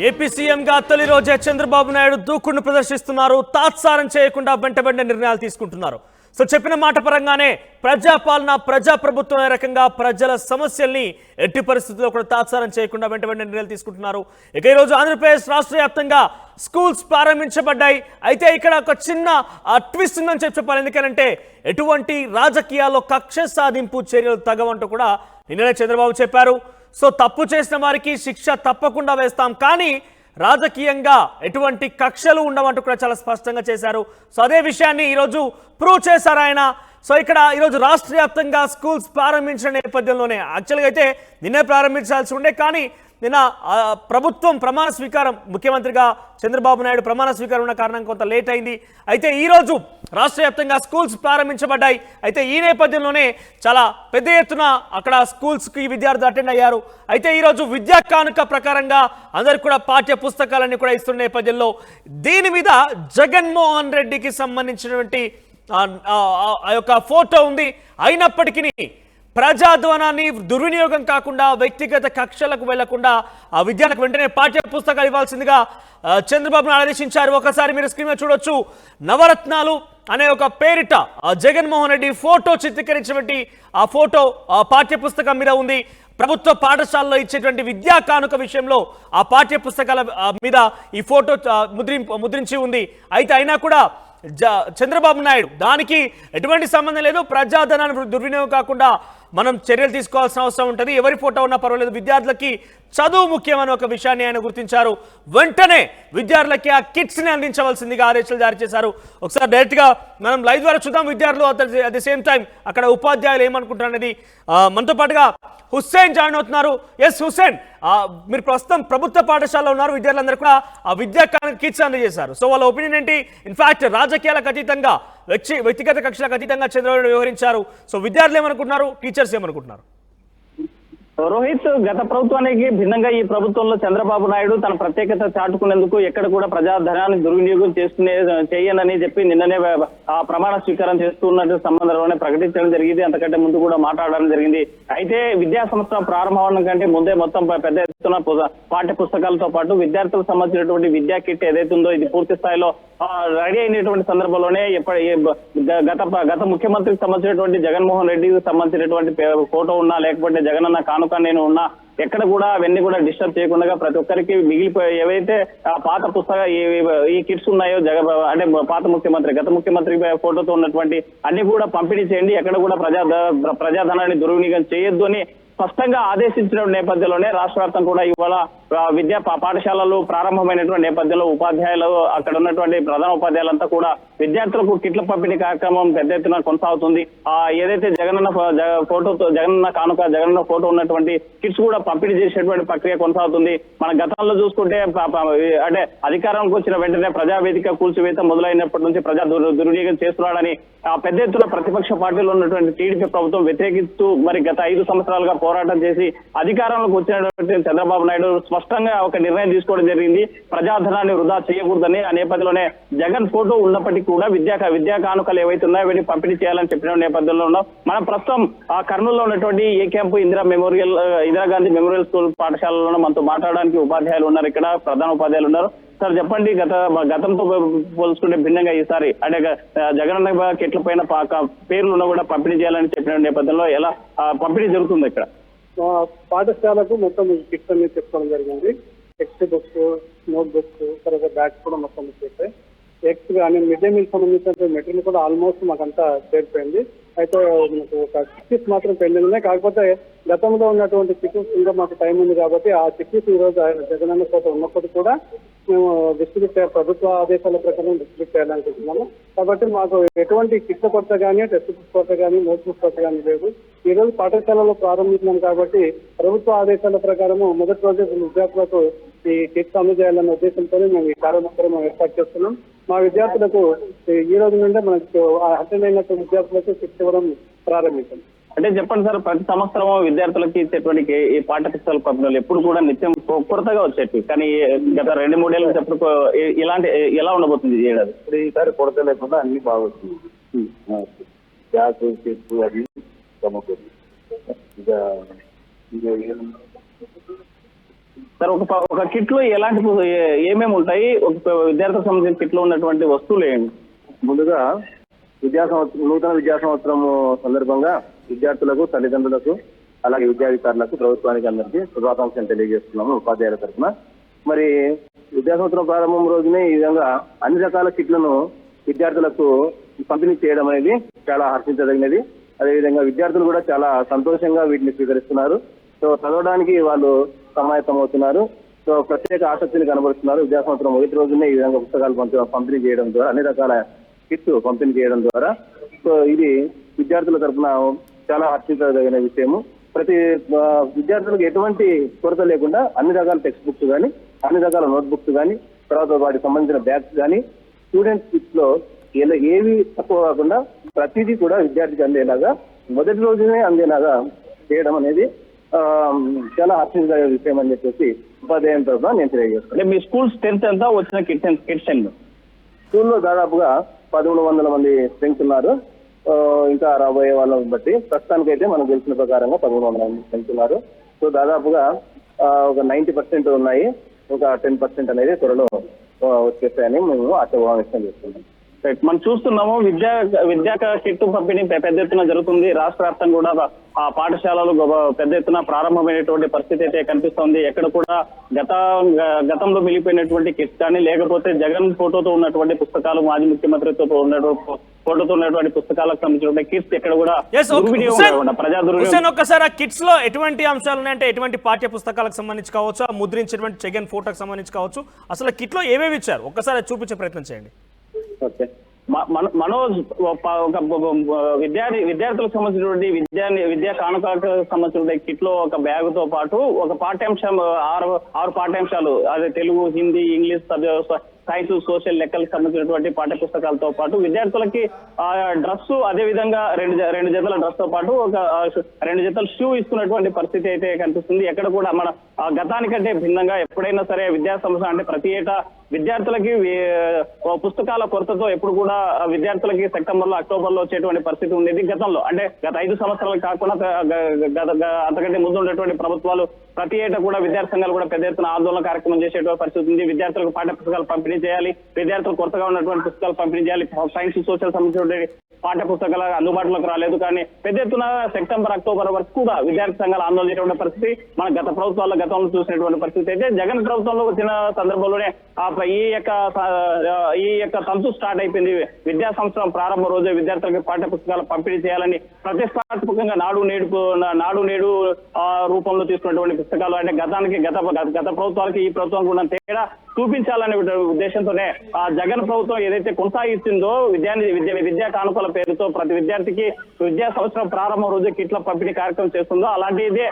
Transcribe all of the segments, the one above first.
AP సీఎంగా తొలి రోజే చంద్రబాబు నాయుడు దూకుడును ప్రదర్శిస్తున్నారు. తాత్సారం చేయకుండా వెంటబడిన నిర్ణయాలు తీసుకుంటున్నారు. సో చెప్పిన మాట పరంగానే ప్రజాపాలన ప్రజాప్రభుత్వం రకంగా ప్రజల సమస్యల్ని ఎట్టి పరిస్థితుల్లో కూడా తాత్సారం చేయకుండా వెంటబడిన నిర్ణయాలు తీసుకుంటున్నారు. ఇక ఈరోజు ఆంధ్రప్రదేశ్ రాష్ట్ర వ్యాప్తంగా స్కూల్స్ ప్రారంభించబడ్డాయి. అయితే ఇక్కడ ఒక చిన్న ట్విస్ట్ ఉందని చెప్పాలి. ఎందుకంటే ఎటువంటి రాజకీయాల్లో కక్ష సాధింపు చర్యలు తగవంటూ కూడా నిన్ననే చంద్రబాబు చెప్పారు. సో తప్పు చేసిన వారికి శిక్ష తప్పకుండా వేస్తాం, కానీ రాజకీయంగా ఎటువంటి కక్షలు ఉండవంటూ కూడా చాలా స్పష్టంగా చేశారు. సో అదే విషయాన్ని ఈరోజు ప్రూవ్ చేశారు ఆయన. సో ఇక్కడ ఈరోజు రాష్ట్ర వ్యాప్తంగా స్కూల్స్ ప్రారంభించిన నేపథ్యంలోనే యాక్చువల్గా అయితే నిన్నే ప్రారంభించాల్సి ఉండే, కానీ నిన్న ప్రభుత్వం ప్రమాణ స్వీకారం, ముఖ్యమంత్రిగా చంద్రబాబు నాయుడు ప్రమాణ స్వీకారం ఉన్న కారణంగా కొంత లేట్ అయింది. అయితే ఈరోజు రాష్ట్ర వ్యాప్తంగా స్కూల్స్ ప్రారంభించబడ్డాయి. అయితే ఈ నేపథ్యంలోనే చాలా పెద్ద ఎత్తున అక్కడ స్కూల్స్కి విద్యార్థులు అటెండ్ అయ్యారు. అయితే ఈరోజు విద్యా కానుక ప్రకారంగా అందరికి కూడా పాఠ్య పుస్తకాలన్నీ కూడా ఇస్తున్న నేపథ్యంలో దీని మీద జగన్మోహన్ రెడ్డికి సంబంధించినటువంటి ఆ యొక్క ఫోటో ఉంది. అయినప్పటికీ ప్రజాధ్వానాన్ని దుర్వినియోగం కాకుండా వ్యక్తిగత కక్షలకు వెళ్లకుండా ఆ విద్యార్థులకు వెంటనే పాఠ్య పుస్తకాలు ఇవ్వాల్సిందిగా చంద్రబాబును ఆదేశించారు. ఒకసారి మీరు స్క్రీన్ మీద చూడొచ్చు. నవరత్నాలు అనే ఒక పేరిట జగన్మోహన్ రెడ్డి ఫోటో చిత్రీకరించినటువంటి ఆ ఫోటో పాఠ్య పుస్తకం మీద ఉంది. ప్రభుత్వ పాఠశాలలో ఇచ్చేటువంటి విద్యా కానుక విషయంలో ఆ పాఠ్య పుస్తకాల మీద ఈ ఫోటో ముద్రించి ఉంది. అయితే అయినా కూడా చంద్రబాబు నాయుడు దానికి ఎటువంటి సంబంధం లేదు, ప్రజాధనాన్ని దుర్వినియోగం కాకుండా మనం చర్యలు తీసుకోవాల్సిన అవసరం ఉంటుంది, ఎవరి ఫోటో ఉన్నా పర్వాలేదు, విద్యార్థులకి చదువు ముఖ్యమని ఒక విషయాన్ని ఆయన గుర్తించారు. వెంటనే విద్యార్థులకి ఆ కిట్స్ని అందించవలసిందిగా ఆదేశాలు జారీ చేశారు. ఒకసారి డైరెక్ట్గా మనం లైవ్ ద్వారా చూద్దాం. విద్యార్థులు అట్ ది సేమ్ టైం అక్కడ ఉపాధ్యాయులు ఏమనుకుంటారు అనేది. మనతో పాటుగా హుస్సేన్ జాయిన్ అవుతున్నారు. ఎస్ హుస్సేన్, మీరు ప్రస్తుతం ప్రభుత్వ పాఠశాలలో ఉన్నారు. విద్యార్థులందరూ కూడా ఆ విద్యా కిట్స్ అందజేశారు. సో వాళ్ళ ఒపీనియన్ ఏంటి? ఇన్ఫాక్ట్ రాజకీయాలకు అతీతంగా వ్యక్తిగత కక్షలకు అతీతంగా చంద్రబాబు వ్యవహరించారు. సో విద్యార్థులు ఏమనుకుంటున్నారు, టీచర్స్ ఏమనుకుంటున్నారు? రోహిత్, గత ప్రభుత్వానికి భిన్నంగా ఈ ప్రభుత్వంలో చంద్రబాబు నాయుడు తన ప్రత్యేకత చాటుకునేందుకు ఎక్కడ కూడా ప్రజాధనాన్ని దుర్వినియోగం చేయనని చెప్పి నిన్ననే ఆ ప్రమాణ స్వీకారం చేస్తున్నట్టు సంబంధంలోనే ప్రకటించడం జరిగింది. అంతకంటే ముందు కూడా మాట్లాడడం జరిగింది. అయితే విద్యా సంవత్సరం ప్రారంభం కంటే ముందే మొత్తం పెద్ద ఎత్తున పాఠ్య పుస్తకాలతో పాటు విద్యార్థులకు సంబంధించినటువంటి విద్యా కిట్ ఏదైతే ఉందో ఇది పూర్తి స్థాయిలో రెడీ అయినటువంటి సందర్భంలోనే గత ముఖ్యమంత్రికి సంబంధించినటువంటి జగన్మోహన్ రెడ్డికి సంబంధించినటువంటి ఫోటో ఉన్నా, లేకపోతే జగనన్న కానుక నేను ఉన్నా, ఎక్కడ కూడా అవన్నీ కూడా డిస్టర్బ్ చేయకుండా ప్రతి ఒక్కరికి మిగిలిపోయి ఏవైతే పాత పుస్తక ఈ కిట్స్ ఉన్నాయో అంటే పాత ముఖ్యమంత్రి గత ముఖ్యమంత్రి ఫోటోతో ఉన్నటువంటి అన్ని కూడా పంపిణీ చేయండి, ఎక్కడ కూడా ప్రజాధనాన్ని దుర్వినియోగం చేయొద్దు అని స్పష్టంగా ఆదేశించిన నేపథ్యంలోనే రాష్ట్ర వ్యాప్తం కూడా ఇవాళ విద్యా పాఠశాలలు ప్రారంభమైనటువంటి నేపథ్యంలో ఉపాధ్యాయులు అక్కడ ఉన్నటువంటి ప్రధాన ఉపాధ్యాయులంతా కూడా విద్యార్థులకు కిట్ల పంపిణీ కార్యక్రమం పెద్ద ఎత్తున కొనసాగుతుంది. ఏదైతే జగనన్న ఫోటోతో జగనన్న కానుక జగనన్న ఫోటో ఉన్నటువంటి కిట్స్ కూడా పంపిణీ చేసేటువంటి ప్రక్రియ కొనసాగుతుంది. మన గతంలో చూసుకుంటే అంటే అధికారంలోకి వచ్చిన వెంటనే ప్రజావేదిక కూల్చివేత మొదలైనప్పటి నుంచి ప్రజా దుర్వినియోగం చేస్తున్నాడని పెద్ద ఎత్తున ప్రతిపక్ష పార్టీలో ఉన్నటువంటి టీడీపీ ప్రభుత్వం వ్యతిరేకిస్తూ మరి గత 5 సంవత్సరాలుగా పోరాటం చేసి అధికారంలోకి వచ్చినటువంటి చంద్రబాబు నాయుడు స్పష్టంగా ఒక నిర్ణయం తీసుకోవడం జరిగింది. ప్రజాధనాన్ని వృధా చేయకూడదని. ఆ నేపథ్యంలోనే జగన్ ఫోటో ఉన్నప్పటికీ కూడా విద్యా కానుకలు ఏవైతే ఉన్నాయో వీటిని పంపిణీ చేయాలని చెప్పిన నేపథ్యంలో ఉన్నాం. మనం ప్రస్తుతం కర్నూలులో ఉన్నటువంటి ఏ క్యాంపు ఇందిరాగాంధీ మెమోరియల్ స్కూల్ పాఠశాలలో మనతో మాట్లాడడానికి ఉపాధ్యాయులు ఉన్నారు. ఇక్కడ ప్రధాన ఉపాధ్యాయులు ఉన్నారు. సార్ చెప్పండి, గతంతో పోల్చుకుంటే భిన్నంగా ఈసారి అంటే జగనన్న కిట్ల పైన పేర్లు కూడా పంపిణీ చేయాలని చెప్పిన నేపథ్యంలో ఎలా పంపిణీ జరుగుతుంది? ఇక్కడ పాఠశాలకు మొత్తం కిట్స్ అన్ని చెప్పుకోవడం జరిగింది. టెక్స్ట్ బుక్స్, నోట్ బుక్స్, తర్వాత బ్యాగ్స్ కూడా మొత్తం వచ్చేసాయి. ఎగ్స్ కానీ మిడ్ డే మీల్ సంబంధించిన మెటీరియల్ కూడా ఆల్మోస్ట్ మాకంతా చేరిపోయింది. అయితే మనకు ఒక చిక్కీస్ మాత్రం పెండింగ్ ఉన్నాయి. కాకపోతే గతంలో ఉన్నటువంటి చిక్కీస్ ఇంకా మాకు టైం ఉంది కాబట్టి ఆ చిక్కీస్ ఈ రోజు జగనన్న ఫోటో ఉన్నప్పటికీ కూడా మేము డిస్ట్రిబ్యూట్ ప్రభుత్వ ఆదేశాల ప్రకారం డిస్ట్రిబ్యూట్ చేయాలనుకుంటున్నాము. కాబట్టి మాకు ఎటువంటి కిట్ల కొరత కానీ, టెక్స్ట్ బుక్స్ కొరత కానీ, నోట్ బుక్స్ కొరత కానీ లేదు. ఈ రోజు పాఠశాలలో ప్రారంభించినాం కాబట్టి ప్రభుత్వ ఆదేశాల ప్రకారము మొదటి రోజు విద్యార్థులకు ఈ కిట్స్ అందజేయాలన్న ఉద్దేశంతో మేము ఈ కార్యక్రమం ఏర్పాటు చేస్తున్నాం. మా విద్యార్థులకు ఈ రోజు నుండే మనకు అటెండ్ అయినటువంటి విద్యార్థులకు కిట్స్ ఇవ్వడం ప్రారంభించాం. అంటే చెప్పండి సార్, ప్రతి సంవత్సరం విద్యార్థులకి ఇచ్చేటువంటి ఈ పాఠ్య పుస్తకాల పంపిణీలు ఎప్పుడు కూడా నిత్యం కొరతగా వచ్చేవి, కానీ గత 2-3 ఏళ్ళ చెప్పు ఇలాంటి ఎలా ఉండబోతుంది ఈ ఏడాది? ఈసారి కొరత లేకుండా అన్ని బాగుంటుంది. గ్యాస్ చెట్టు అది సమకూరు సార్ ఒక కిట్ లో ఎలాంటి ఏమేమి ఉంటాయి, ఒక విద్యార్థులకు సంబంధించిన కిట్ లో ఉన్నటువంటి వస్తువులు ఏమి? ముందుగా నూతన విద్యా సంవత్సరం సందర్భంగా విద్యార్థులకు, తల్లిదండ్రులకు, అలాగే విద్యాధికారులకు, ప్రభుత్వానికి అందరికీ శుభాకాంక్షలు తెలియజేస్తున్నాము ఉపాధ్యాయుల తరఫున. మరి విద్యా సంవత్సరం ప్రారంభం రోజునే ఈ విధంగా అన్ని రకాల కిట్లను విద్యార్థులకు పంపిణీ చేయడం అనేది చాలా హర్షించదగినది. అదేవిధంగా విద్యార్థులు కూడా చాలా సంతోషంగా వీటిని స్వీకరిస్తున్నారు. సో చదవడానికి వాళ్ళు సమాయత్తమవుతున్నారు. సో ప్రత్యేక ఆసక్తిని కనబరుస్తున్నారు. విద్యా సంవత్సరం మొదటి రోజునే ఈ విధంగా పుస్తకాలు పంపిణీ చేయడం ద్వారా, అన్ని రకాల కిట్స్ పంపిణీ చేయడం ద్వారా సో ఇది విద్యార్థుల తరఫున చాలా హర్షించదగిన విషయము. ప్రతి విద్యార్థులకు ఎటువంటి కొరత లేకుండా అన్ని రకాల టెక్స్ట్ బుక్స్ కానీ, అన్ని రకాల నోట్ బుక్స్ కానీ, తర్వాత వాటికి సంబంధించిన బ్యాగ్స్ కానీ, స్టూడెంట్స్ కిట్స్ లో ఏవి తక్కువ కాకుండా ప్రతిదీ కూడా విద్యార్థికి అందేలాగా మొదటి రోజునే అందేలాగా చేయడం అనేది చాలా హర్షించదగిన విషయం అని చెప్పేసి ఉపాధ్యాయుల తరఫున నేను తెలియజేస్తాను. మీ స్కూల్ స్ట్రెంత్ ఎంత వచ్చిన కిట్స్ అండి? స్కూల్లో దాదాపుగా 1300 మంది స్ట్రెంగ్త్ ఉన్నారు. ఇంకా రాబోయే వాళ్ళని బట్టి ప్రస్తుతానికైతే మనకు తెలిసిన ప్రకారంగా 1300 మంది స్ట్రెంగ్త్ ఉన్నారు. సో దాదాపుగా ఒక 90% ఉన్నాయి. ఒక 10% అనేది త్వరలో వచ్చేస్తాయని మేము ఆశాభావం వ్యక్తం చేస్తున్నాం. మనం చూస్తున్నాము విద్యా కిట్ పంపిణీ పెద్ద ఎత్తున జరుగుతుంది. రాష్ట్ర వ్యాప్తంగా కూడా ఆ పాఠశాలలు పెద్ద ఎత్తున ప్రారంభమైనటువంటి పరిస్థితి అయితే కనిపిస్తోంది. ఎక్కడ కూడా గతంలో మిగిలిపోయినటువంటి కిట్స్ కానీ, లేకపోతే జగన్ ఫోటోతో ఉన్నటువంటి పుస్తకాలు, మాజీ ముఖ్యమంత్రితో ఫోటోతో ఉన్నటువంటి పుస్తకాలకు సంబంధించిన కిట్స్ ఎక్కడ కూడా ప్రజా దుర్వినియోగం. ఒక్కసారి ఆ కిట్స్ లో ఎటువంటి అంశాలు ఉన్నాయంటే, ఎటువంటి పాఠ్య పుస్తకాలకు సంబంధించి కావచ్చు, ఆ ముద్రించినటువంటి జగన్ ఫోటోకి సంబంధించి కావచ్చు, అసలు కిట్ లో ఏమేమి ఇచ్చారు ఒక్కసారి చూపించే ప్రయత్నం చేయండి. ఓకే, మనోజ్ ఒక విద్యార్థులకు సంబంధించినటువంటి విద్యా కానుకలకు సంబంధించిన కిట్ లో ఒక బ్యాగ్ తో పాటు ఒక పాఠ్యాంశం 6 పాఠ్యాంశాలు, అదే Telugu, Hindi, English, science, social, లెక్కలకు సంబంధించినటువంటి పాఠ్య పుస్తకాలతో పాటు విద్యార్థులకి డ్రెస్, అదే విధంగా రెండు జతల డ్రెస్ తో పాటు ఒక 2 జతల షూ ఇస్తున్నటువంటి పరిస్థితి అయితే కనిపిస్తుంది. ఎక్కడ కూడా మన గతానికంటే భిన్నంగా ఎప్పుడైనా సరే విద్యా సంస్థ అంటే ప్రతి ఏటా విద్యార్థులకి పుస్తకాల కొరతతో ఎప్పుడు కూడా విద్యార్థులకి సెప్టెంబర్ లో, అక్టోబర్ లో వచ్చేటువంటి పరిస్థితి ఉండేది. గతంలో అంటే గత 5 సంవత్సరాలు కాకుండా అంతకంటే ముందు ఉండేటువంటి ప్రభుత్వాలు ప్రతి ఏటా కూడా విద్యార్థి సంఘాలు కూడా పెద్ద ఎత్తున ఆందోళన కార్యక్రమం చేసేటువంటి పరిస్థితి ఉంది. విద్యార్థులకు పాఠ్య పుస్తకాలు పంపిణీ చేయాలి, విద్యార్థులు కొత్తగా ఉన్నటువంటి పుస్తకాలు పంపిణీ చేయాలి. సైన్స్, సోషల్ సంబంధించిన పాఠ్య పుస్తకాలు అందుబాటులోకి రాలేదు. కానీ పెద్ద ఎత్తున సెప్టెంబర్, అక్టోబర్ వరకు కూడా విద్యార్థి సంఘాలు ఆందోళన చేసేటువంటి పరిస్థితి మన గత ప్రభుత్వాల్లో గతంలో చూసినటువంటి పరిస్థితి అయితే, జగన్ ప్రభుత్వంలో వచ్చిన సందర్భంలోనే ఈ యొక్క తంతు స్టార్ట్ అయిపోయింది. విద్యా సంవత్సరం ప్రారంభ రోజే విద్యార్థులకు పాఠ్య పుస్తకాలు పంపిణీ చేయాలని ప్రతిష్టాత్మకంగా నాడు నేడు రూపంలో తీసుకున్నటువంటి పుస్తకాలు అంటే గత ప్రభుత్వాలకి ఈ ప్రభుత్వం కూడా తేడా చూపించాలనే ఉద్దేశంతోనే జగన్ ప్రభుత్వం ఏదైతే కొనసాగిస్తుందో విద్యా కానుకల పేరుతో ప్రతి విద్యార్థికి విద్యా సంవత్సరం ప్రారంభం రోజు కిట్ల పంపిణీ కార్యక్రమం చేస్తుందో అలాంటిదే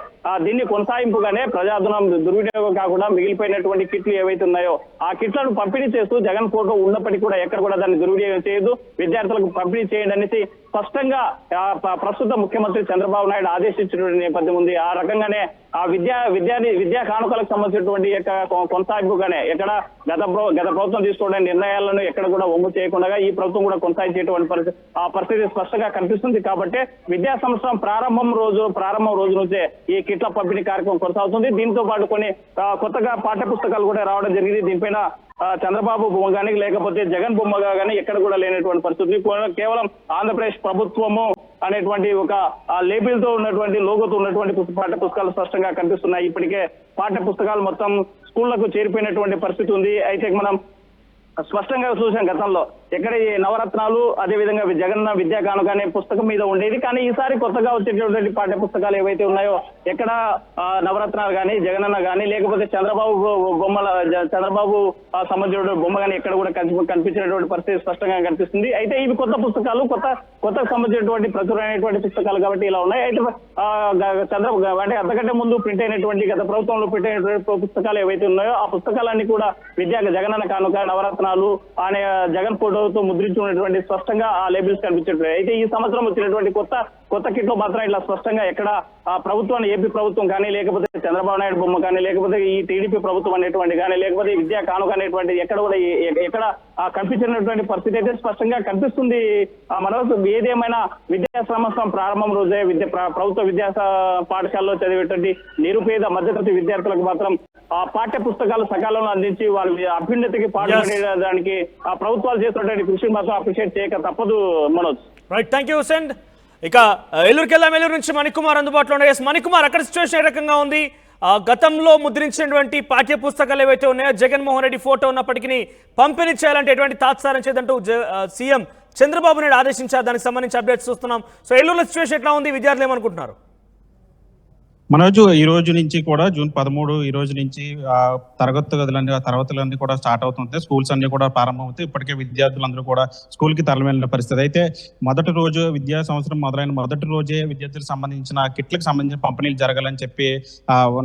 దీన్ని కొనసాగింపుగానే ప్రజాధనం దుర్వినియోగం కాకుండా మిగిలిపోయినటువంటి కిట్లు ఏవైతే ఉన్నాయో ఆ కిట్లను పంపిణీ చేస్తూ జగన్ ఫోటో ఉన్నప్పటికీ కూడా ఎక్కడ కూడా దాన్ని దుర్వినియోగం చేయదు, విద్యార్థులకు పంపిణీ చేయండి అనేసి స్పష్టంగా ప్రస్తుత ముఖ్యమంత్రి చంద్రబాబు నాయుడు ఆదేశించినటువంటి నేపథ్యం ఉంది. ఆ రకంగానే ఆ విద్యా కానుకలకు సంబంధించినటువంటి కొనసాగింపుగానే ఎక్కడ గత ప్రభుత్వం తీసుకోవడం నిర్ణయాలను ఎక్కడ కూడా ఒమ్ము చేయకుండా ఈ ప్రభుత్వం కూడా కొనసాగించేటువంటి పరిస్థితి స్పష్టంగా కనిపిస్తుంది. కాబట్టి విద్యా సంవత్సరం ప్రారంభం రోజు నుంచే ఈ కిట్ల పంపిణీ కార్యక్రమం కొనసాగుతుంది. దీంతో పాటు కొన్ని కొత్తగా పాఠ్య పుస్తకాలు కూడా రావడం జరిగింది. దీనిపైన చంద్రబాబు బొమ్మ కానీ లేకపోతే జగన్ బొమ్మగా కానీ ఎక్కడ కూడా లేనటువంటి పరిస్థితి. కేవలం ఆంధ్రప్రదేశ్ ప్రభుత్వము అనేటువంటి ఒక లేబుల్ తో ఉన్నటువంటి లోగోతో ఉన్నటువంటి పాఠ్య పుస్తకాలు స్పష్టంగా కనిపిస్తున్నాయి. ఇప్పటికే పాఠ్య పుస్తకాలు మొత్తం స్కూళ్లకు చేరిపోయినటువంటి పరిస్థితి ఉంది. అయితే మనం స్పష్టంగా చూసాం గతంలో ఎక్కడ ఈ నవరత్నాలు, అదేవిధంగా జగన్న విద్యా కానుక అనే పుస్తకం మీద ఉండేది. కానీ ఈసారి కొత్తగా వచ్చేటటువంటి పాఠ్య పుస్తకాలు ఏవైతే ఉన్నాయో ఎక్కడ నవరత్నాలు కానీ, జగనన్న కానీ, లేకపోతే చంద్రబాబు సంబంధించిన బొమ్మ కానీ ఎక్కడ కూడా కనిపించినటువంటి పరిస్థితి స్పష్టంగా కనిపిస్తుంది. అయితే ఇవి కొత్త పుస్తకాలు, కొత్త సంబంధించినటువంటి ప్రచురైనటువంటి పుస్తకాలు కాబట్టి ఇలా ఉన్నాయి. అయితే అంటే అంతకంటే ముందు ప్రింట్ అయినటువంటి గత ప్రభుత్వంలో ప్రింట్ అయినటువంటి పుస్తకాలు ఏవైతే ఉన్నాయో ఆ పుస్తకాలన్నీ కూడా జగనన్న కానుక, నవరత్నాలు అనే జగన్ ఫోటోతో ముద్రించుకున్నటువంటి స్పష్టంగా ఆ లేబుల్స్ కనిపించట్లేదు. అయితే ఈ సంవత్సరం వచ్చినటువంటి కొత్త కొత్త కిట్లో మాత్రం ఇట్లా స్పష్టంగా ఎక్కడ ప్రభుత్వాన్ని ఏపీ ప్రభుత్వం కానీ లేకపోతే చంద్రబాబు నాయుడు బొమ్మ కానీ లేకపోతే ఈ టీడీపీ ప్రభుత్వం అనేటువంటి కానీ లేకపోతే విద్యా కానుక అనేటువంటి ఎక్కడ కూడా ఎక్కడ కనిపించినటువంటి పరిస్థితి అయితే స్పష్టంగా కనిపిస్తుంది. మనోజ్, ఏదేమైనా విద్యా సంవత్సరం ప్రారంభం రోజే ప్రభుత్వ విద్యా పాఠశాలలో చదివేటువంటి నిరుపేద మధ్యతరగతి విద్యార్థులకు మాత్రం పాఠ్య పుస్తకాలు సకాలంలో అందించి వాళ్ళ అభ్యున్నతికి పాల్పడడానికి ప్రభుత్వాలు చేస్తున్నటువంటి కృషిని మాత్రం అప్రిషియేట్ చేయక తప్పదు Manoj. Right, thank you Hussain. ఇక ఏలూరుకి వెళ్దాం. ఏలూరు నుంచి మణికుమార్ అందుబాటులో ఉన్నాయి. మణికుమార్, అక్కడ సిచ్యువేషన్ ఏ రకంగా ఉంది? గతంలో ముద్రించినటువంటి పాఠ్య పుస్తకాలు ఏవైతే ఉన్నాయో జగన్మోహన్ రెడ్డి ఫోటో ఉన్నప్పటికీ పంపిణీ చేయాలంటే ఎటువంటి తాత్సారం చేయదంటూ సీఎం చంద్రబాబు నాయుడు ఆదేశించారు. దానికి సంబంధించి అప్డేట్స్ చూస్తున్నాం. సో ఏలూరులో సిచ్యువేషన్ ఎట్లా ఉంది? విద్యార్థులు ఏమనుకుంటున్నారు? మనోజు, ఈ రోజు నుంచి కూడా జూన్ 13 ఈ రోజు నుంచి తరగతులన్నీ కూడా స్టార్ట్ అవుతుంటాయి. స్కూల్స్ అన్ని కూడా ప్రారంభమవుతాయి. ఇప్పటికే విద్యార్థులందరూ కూడా స్కూల్ కి తరలిన పరిస్థితి. అయితే మొదటి రోజు విద్యా సంవత్సరం మొదలైన మొదటి రోజే విద్యార్థులకు సంబంధించిన కిట్లకు సంబంధించిన పంపిణీలు జరగాలని చెప్పి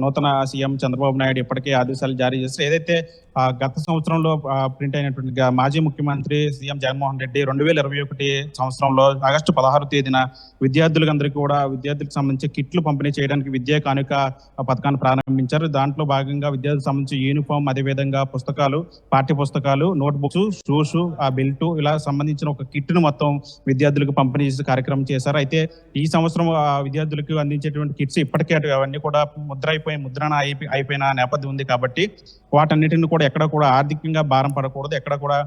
నూతన సీఎం చంద్రబాబు నాయుడు ఇప్పటికే ఆదేశాలు జారీ చేస్తారు. ఏదైతే గత సంవత్సరంలో ప్రింట్ అయినటువంటి మాజీ ముఖ్యమంత్రి సీఎం జగన్మోహన్ రెడ్డి 2021 సంవత్సరంలో ఆగస్టు 16 తేదీన విద్యార్థులకు సంబంధించి కిట్లు పంపిణీ చేయడానికి విద్యా కానుక పథకాన్ని ప్రారంభించారు. దాంట్లో భాగంగా విద్యార్థులకు సంబంధించి యూనిఫామ్, అదేవిధంగా పుస్తకాలు, పాఠ్య పుస్తకాలు, నోట్ బుక్స్, షూస్, ఆ బెల్ట్, ఇలా సంబంధించిన ఒక కిట్ ను మొత్తం విద్యార్థులకు పంపిణీ చేసే కార్యక్రమం చేశారు. అయితే ఈ సంవత్సరం విద్యార్థులకు అందించేటువంటి కిట్స్ ఇప్పటికే అవన్నీ కూడా ముద్రణ అయిపోయిన నేపథ్యం ఉంది. కాబట్టి వాటన్నిటిని కూడా ఎక్కడ కూడా ఆర్థికంగా భారం పడకూడదు, ఎక్కడ కూడా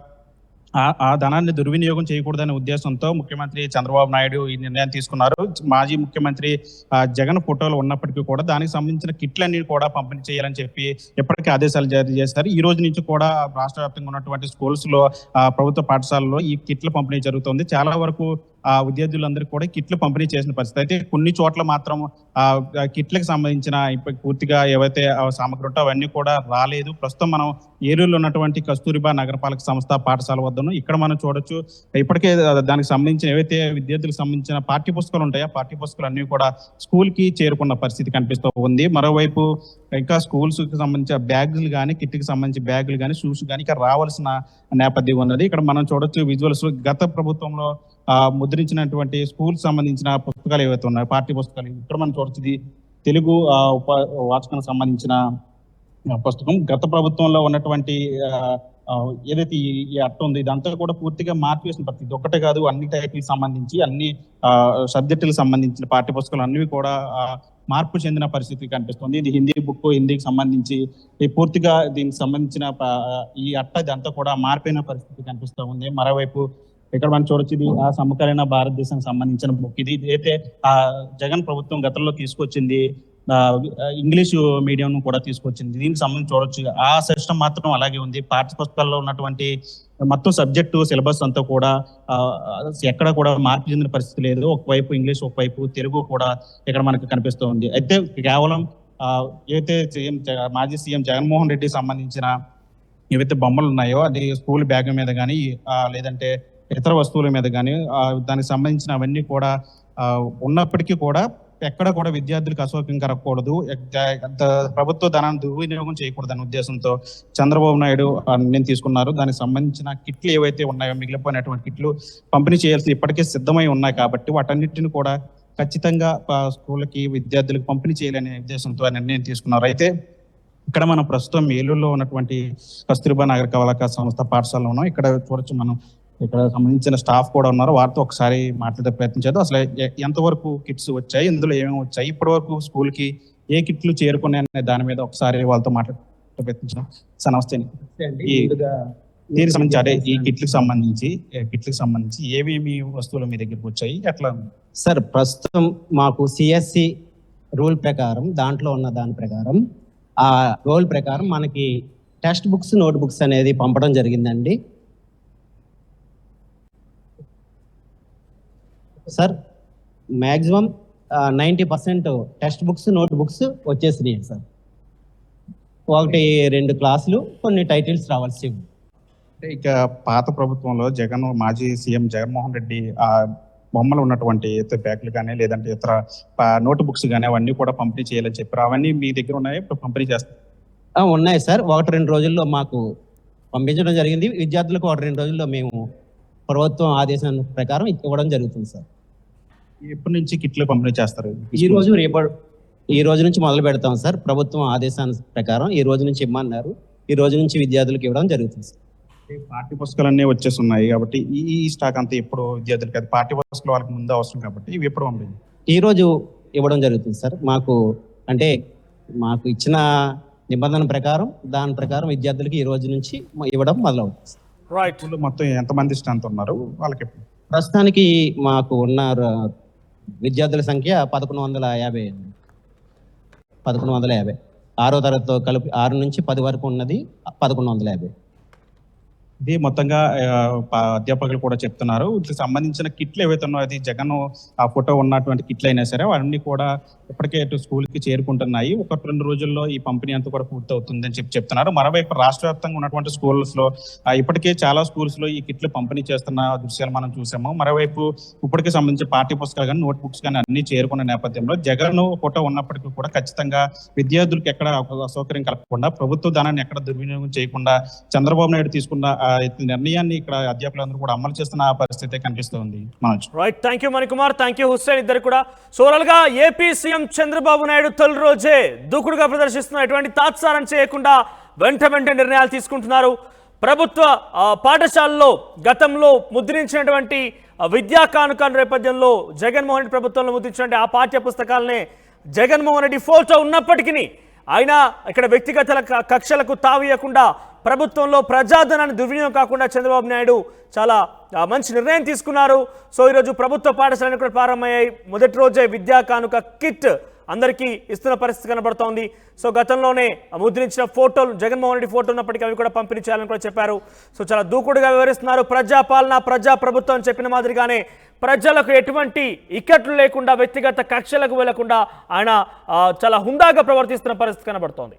ఆ ధనాన్ని దుర్వినియోగం చేయకూడదనే ఉద్దేశంతో ముఖ్యమంత్రి చంద్రబాబు నాయుడు ఈ నిర్ణయం తీసుకున్నారు. మాజీ ముఖ్యమంత్రి జగన్ ఫోటోలు ఉన్నప్పటికీ కూడా దానికి సంబంధించిన కిట్లన్నీ కూడా పంపిణీ చేయాలని చెప్పి ఇప్పటికే ఆదేశాలు జారీ చేస్తారు. ఈ రోజు నుంచి కూడా రాష్ట్ర వ్యాప్తంగా ఉన్నటువంటి స్కూల్స్ లో, ప్రభుత్వ పాఠశాలలో ఈ కిట్ల పంపిణీ జరుగుతుంది. చాలా వరకు విద్యార్థులందరికీ కూడా కిట్లు పంపిణీ చేసిన పరిస్థితి. అయితే కొన్ని చోట్ల మాత్రం కిట్లకు సంబంధించిన పూర్తిగా ఏవైతే సామగ్రి ఉంటో అవన్నీ కూడా రాలేదు. ప్రస్తుతం మనం ఏలూరులో ఉన్నటువంటి కస్తూరిబా నగరపాలక సంస్థ పాఠశాల వద్దను ఇక్కడ మనం చూడొచ్చు. ఇప్పటికే దానికి సంబంధించిన ఏవైతే విద్యార్థులకు సంబంధించిన పాఠ్య పుస్తకాలు ఉంటాయో పాఠ్య పుస్తకాలు అన్ని కూడా స్కూల్ కి చేరుకున్న పరిస్థితి కనిపిస్తూ ఉంది. మరోవైపు ఇంకా స్కూల్స్ కి సంబంధించిన బ్యాగులు కానీ, కిట్ కి సంబంధించిన బ్యాగులు కానీ, షూస్ కానీ ఇక్కడ రావాల్సిన నేపథ్యం ఉన్నది. ఇక్కడ మనం చూడొచ్చు విజువల్స్. గత ప్రభుత్వంలో ముద్రించినటువంటి స్కూల్ సంబంధించిన పుస్తకాలు ఏవైతే ఉన్నాయో పాఠ్య పుస్తకాలు ఇక్కడ మనం చూడొచ్చు. తెలుగు వాచకానికి సంబంధించిన పుస్తకం గత ప్రభుత్వంలో ఉన్నటువంటి ఏదైతే ఈ అట్ట ఉంది ఇదంతా కూడా పూర్తిగా మార్చేసిన పరిస్థితి. ఒకటే కాదు, అన్ని టైప్లకు సంబంధించి అన్ని సబ్జెక్టులకు సంబంధించిన పాఠ్య పుస్తకాలు అన్ని కూడా మార్పు చెందిన పరిస్థితి కనిపిస్తుంది. ఇది హిందీ బుక్, హిందీకి సంబంధించి పూర్తిగా దీనికి సంబంధించిన ఈ అట్ట ఇదంతా కూడా మారిపోయిన పరిస్థితి కనిపిస్తూ ఉంది. మరోవైపు ఇక్కడ మనం చూడొచ్చు, ఇది ఆ సమకాలీన భారతదేశానికి సంబంధించిన బుక్. ఇది అయితే జగన్ ప్రభుత్వం గతంలో తీసుకొచ్చింది ఇంగ్లీషు మీడియం కూడా తీసుకొచ్చింది. దీనికి సంబంధించి చూడొచ్చు ఆ సిస్టమ్ మాత్రం అలాగే ఉంది. పాఠ్య పుస్తకాల్లో ఉన్నటువంటి మొత్తం సబ్జెక్టు సిలబస్ అంతా కూడా ఎక్కడ కూడా మార్పు చెందిన పరిస్థితి లేదు. ఒకవైపు ఇంగ్లీష్, ఒకవైపు తెలుగు కూడా ఇక్కడ మనకు కనిపిస్తూ ఉంది. అయితే కేవలం ఏవైతే మాజీ సీఎం జగన్మోహన్ రెడ్డికి సంబంధించిన ఏవైతే బొమ్మలు ఉన్నాయో అది స్కూల్ బ్యాగ్ మీద కానీ లేదంటే ఇతర వస్తువుల మీద కానీ దానికి సంబంధించిన అవన్నీ కూడా ఉన్నప్పటికీ కూడా ఎక్కడ కూడా విద్యార్థులకు అసౌకర్యం కలగకూడదు, ప్రభుత్వ ధనాన్ని దుర్వినియోగం చేయకూడదనే ఉద్దేశంతో చంద్రబాబు నాయుడు నిర్ణయం తీసుకున్నారు. దానికి సంబంధించిన కిట్లు ఏవైతే ఉన్నాయో మిగిలిపోయినటువంటి కిట్లు పంపిణీ చేయాల్సి ఇప్పటికే సిద్ధమై ఉన్నాయి. కాబట్టి వాటన్నిటిని కూడా ఖచ్చితంగా స్కూళ్ళకి విద్యార్థులకు పంపిణీ చేయాలనే ఉద్దేశంతో నిర్ణయం తీసుకున్నారు. అయితే ఇక్కడ మనం ప్రస్తుతం ఏలూరులో ఉన్నటువంటి కస్తూరిబా నగరపాలక సంస్థ పాఠశాలలో ఉన్నాం. ఇక్కడ చూడొచ్చు మనం ఇక్కడ సంబంధించిన స్టాఫ్ కూడా ఉన్నారు. వారితో ఒకసారి మాట్లాడే ప్రయత్నం చేద్దాం. అసలు ఎంతవరకు కిట్స్ వచ్చాయి, ఇందులో ఏమేమి వచ్చాయి, ఇప్పటి వరకు స్కూల్ కి ఏ కిట్లు చేరుకున్నాయనే దాని మీద ఒకసారి వాళ్ళతో మాట్లాడే ప్రయత్నించాం. సార్ నమస్తే. దీనికి సంబంధించి అదే ఈ కిట్లకు సంబంధించి ఏమేమి వస్తువులు మీ దగ్గరకు వచ్చాయి, ఎట్లా? సార్ ప్రస్తుతం మాకు సిఎస్సి రూల్ ప్రకారం దాంట్లో ఉన్న దాని ప్రకారం ఆ రూల్ ప్రకారం మనకి టెక్స్ట్ బుక్స్, నోట్ బుక్స్ అనేది పంపడం జరిగిందండి. Sir maximum 90% text books, note books వచ్చేసినాయి సార్. 1-2 క్లాసులు, కొన్ని టైటిల్స్ రావాల్సి. అంటే ఇక పాత ప్రభుత్వంలో మాజీ సీఎం జగన్మోహన్ రెడ్డి ఆ బొమ్మలు ఉన్నటువంటి బ్యాగులు కానీ లేదంటే ఇతర నోట్ బుక్స్ కానీ అవన్నీ కూడా పంపిణీ చేయాలని చెప్పారు. అవన్నీ మీ దగ్గర ఉన్నాయి, ఇప్పుడు పంపిణీ చేస్తారు? ఉన్నాయి సార్. 1-2 రోజుల్లో మాకు పంపించడం జరిగింది. విద్యార్థులకు 1-2 రోజుల్లో మేము ప్రభుత్వం ఆదేశం ప్రకారం ఇవ్వడం జరుగుతుంది సార్. ఎప్పటి నుంచి కిట్లు పంపిణీ చేస్తారు? ఈ రోజు నుంచి మొదలు పెడతాం సార్. ప్రభుత్వం ఆదేశాల ప్రకారం ఈ రోజు నుంచి ఇమ్మన్నారు. ఈ రోజు నుంచి విద్యార్థులకు ఇవ్వడం జరుగుతుంది సార్. పాఠ్య పుస్తకాలన్నీ వచ్చేస్తున్నాయి కాబట్టి ఈ స్టాక్ అంతా ఎప్పుడు విద్యార్థులకి, అది పాఠ్య పుస్తకాలు వాళ్ళకి ముందు అవసరం కాబట్టి ఇవి ఎప్పుడు పంపిణీ? ఈ రోజు ఇవ్వడం జరుగుతుంది సార్. మాకు ఇచ్చిన నిబంధన ప్రకారం, దాని ప్రకారం విద్యార్థులకి ఈ రోజు నుంచి ఇవ్వడం మొదలవుతుంది సార్. రైట్. మొత్తం ఎంతమంది స్ట్రెంత్ ఉన్నారు వాళ్ళకి? ప్రస్తుతానికి మాకు ఉన్న విద్యార్థుల సంఖ్య 1150. 1150 6వ తరగతితో కలిపి 6 నుంచి 10 వరకు ఉన్నది 1150. ఇది మొత్తంగా అధ్యాపకులు కూడా చెప్తున్నారు. వీటికి సంబంధించిన కిట్లు ఏవైతే ఉన్నాయో, అది జగన్ ఆ ఫోటో ఉన్నటువంటి కిట్లు అయినా సరే అవన్నీ కూడా ఇప్పటికే స్కూల్కి చేరుకుంటున్నాయి. 1-2 రోజుల్లో ఈ పంపిణీ అంతా కూడా పూర్తి అవుతుందని చెప్తున్నారు. మరోవైపు రాష్ట్ర వ్యాప్తంగా ఉన్నటువంటి స్కూల్స్లో ఇప్పటికే చాలా స్కూల్స్లో ఈ కిట్లు పంపిణీ చేస్తున్న దృశ్యాలు మనం చూసాము. మరోవైపు ఇప్పటికే సంబంధించి పాఠ్య పుస్తకాలు కానీ, నోట్ బుక్స్ కానీ అన్ని చేరుకున్న నేపథ్యంలో జగన్ ఫోటో ఉన్నప్పటికీ కూడా ఖచ్చితంగా విద్యార్థులకు ఎక్కడ అసౌకర్యం కలగకుండా, ప్రభుత్వ ధనాన్ని ఎక్కడ దుర్వినియోగం చేయకుండా చంద్రబాబు నాయుడు తీసుకున్న నిర్ణయాన్ని ఇక్కడ అధ్యాపకులందరూ కూడా అమలు చేస్తున్న పరిస్థితి కనిపిస్తుంది. Right. Thank you Manikumar, thank you Hussain. ఇద్దరు కూడా సోరల్ గా ఏపీ సీఎం చంద్రబాబు నాయుడు తొలి రోజే దూకుడుగా ప్రదర్శిస్తున్న ఎటువంటి తాత్సారం చేయకుండా వెంట నిర్ణయాలు తీసుకుంటున్నారు. ప్రభుత్వ పాఠశాలలో గతంలో ముద్రించినటువంటి విద్యా కానుక నేపథ్యంలో జగన్మోహన్ రెడ్డి ప్రభుత్వంలో ముద్రించినటువంటి ఆ పాఠ్య పుస్తకాలనే జగన్మోహన్ రెడ్డి ఫోటో ఉన్నప్పటికీ ఆయన ఇక్కడ వ్యక్తిగత కక్షలకు తావీయకుండా ప్రభుత్వంలో ప్రజాధనాన్ని దుర్వినియోగం కాకుండా చంద్రబాబు నాయుడు చాలా మంచి నిర్ణయం తీసుకున్నారు. సో ఈరోజు ప్రభుత్వ పాఠశాలను కూడా ప్రారంభమయ్యాయి. మొదటి రోజే విద్యా కానుక కిట్ అందరికీ ఇస్తున్న పరిస్థితి కనబడుతోంది. సో గతంలోనే ముద్రించిన ఫోటోలు, జగన్మోహన్ రెడ్డి ఫోటో ఉన్నప్పటికీ అవి కూడా పంపిణీ చేయాలని కూడా చెప్పారు. సో చాలా దూకుడుగా వివరిస్తున్నారు. ప్రజాపాలన, ప్రజాప్రభుత్వం చెప్పిన మాదిరిగానే ప్రజలకు ఎటువంటి ఇక్కట్లు లేకుండా, వ్యక్తిగత కక్షలకు వెళ్లకుండా ఆయన చాలా హుందాగా ప్రవర్తిస్తున్న పరిస్థితి కనబడుతోంది.